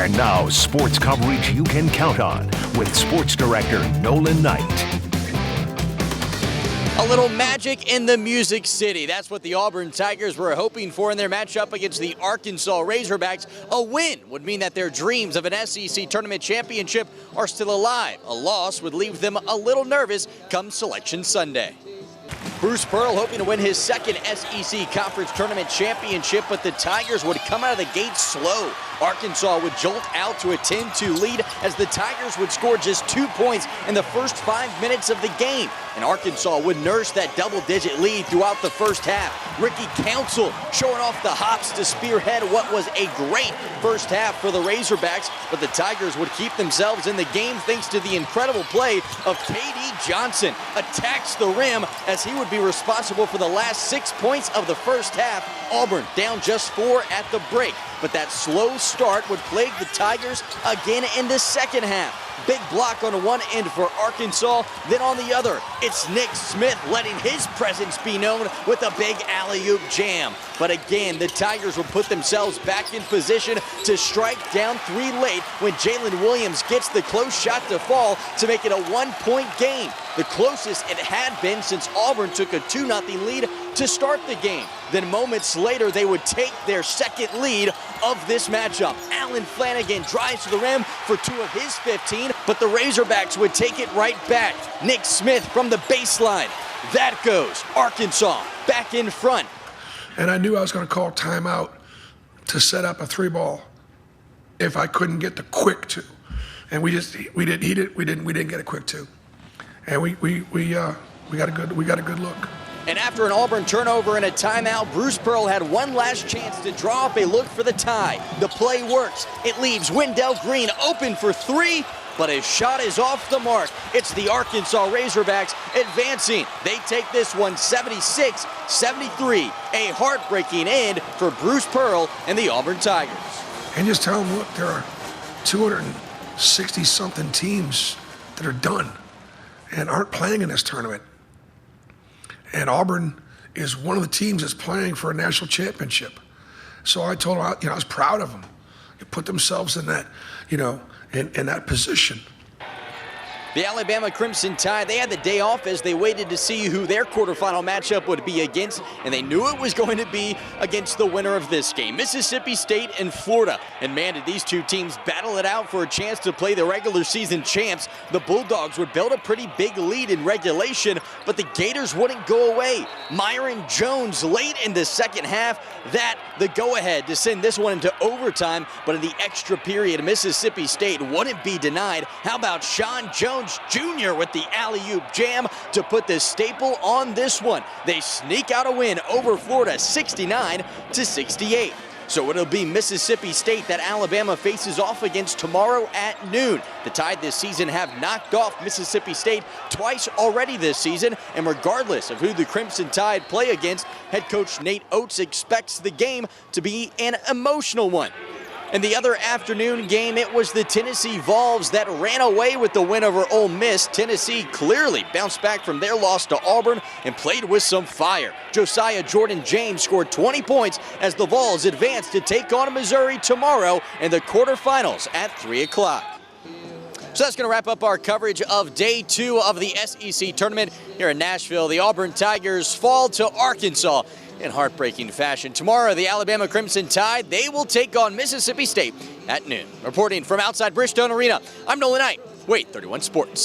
And now, sports coverage you can count on with Sports Director Nolan Knight. A little magic in the Music City. That's what the Auburn Tigers were hoping for in their matchup against the Arkansas Razorbacks. A win would mean that their dreams of an SEC tournament championship are still alive. A loss would leave them a little nervous come Selection Sunday. Bruce Pearl hoping to win his second SEC Conference Tournament championship, but the Tigers would come out of the gate slow. Arkansas would jolt out to a 10-2 lead as the Tigers would score just 2 points in the first 5 minutes of the game. And Arkansas would nurse that double-digit lead throughout the first half. Ricky Council showing off the hops to spearhead what was a great first half for the Razorbacks, but the Tigers would keep themselves in the game thanks to the incredible play of KD Johnson. Attacks the rim as he would be responsible for the last 6 points of the first half. Auburn down just 4 at the break, but that slow start would plague the Tigers again in the second half. Big block on one end for Arkansas, then on the other, it's Nick Smith letting his presence be known with a big alley-oop jam. But again, the Tigers will put themselves back in position to strike down 3 late when Jalen Williams gets the close shot to fall to make it a 1-point game. The closest it had been since Auburn took a 2-0 lead to start the game. Then moments later, they would take their second lead of this matchup. Allen Flanagan drives to the rim for 2 of his 15, but the Razorbacks would take it right back. Nick Smith from the baseline. That goes. Arkansas back in front. And I knew I was going to call timeout to set up a 3-ball if I couldn't get the quick 2. And we didn't get a quick 2. And we got a good look. And after an Auburn turnover and a timeout, Bruce Pearl had one last chance to draw up a look for the tie. The play works. It leaves Wendell Green open for 3, but his shot is off the mark. It's the Arkansas Razorbacks advancing. They take this one 76-73. A heartbreaking end for Bruce Pearl and the Auburn Tigers. And just tell them, look, there are 260-something teams that are done and aren't playing in this tournament. And Auburn is one of the teams that's playing for a national championship. So I told them, I was proud of them. They put themselves in that, in that position. The Alabama Crimson Tide, they had the day off as they waited to see who their quarterfinal matchup would be against, and they knew it was going to be against the winner of this game, Mississippi State and Florida. And man, did these two teams battle it out for a chance to play the regular season champs. The Bulldogs would build a pretty big lead in regulation, but the Gators wouldn't go away. Myron Jones late in the second half, the go-ahead to send this one into overtime, but in the extra period, Mississippi State wouldn't be denied. How about Sean Jones Jr. with the alley-oop jam to put the staple on this one? They sneak out a win over Florida 69-68. So it'll be Mississippi State that Alabama faces off against tomorrow at noon. The Tide this season have knocked off Mississippi State twice already this season, and regardless of who the Crimson Tide play against, head coach Nate Oates expects the game to be an emotional one. In the other afternoon game, it was the Tennessee Vols that ran away with the win over Ole Miss. Tennessee clearly bounced back from their loss to Auburn and played with some fire. Josiah Jordan-James scored 20 points as the Vols advanced to take on Missouri tomorrow in the quarterfinals at 3 o'clock. So that's going to wrap up our coverage of Day 2 of the SEC Tournament here in Nashville. The Auburn Tigers fall to Arkansas in heartbreaking fashion. Tomorrow, the Alabama Crimson Tide, they will take on Mississippi State at noon. Reporting from outside Bridgestone Arena, I'm Nolan Knight, Wait 31 Sports.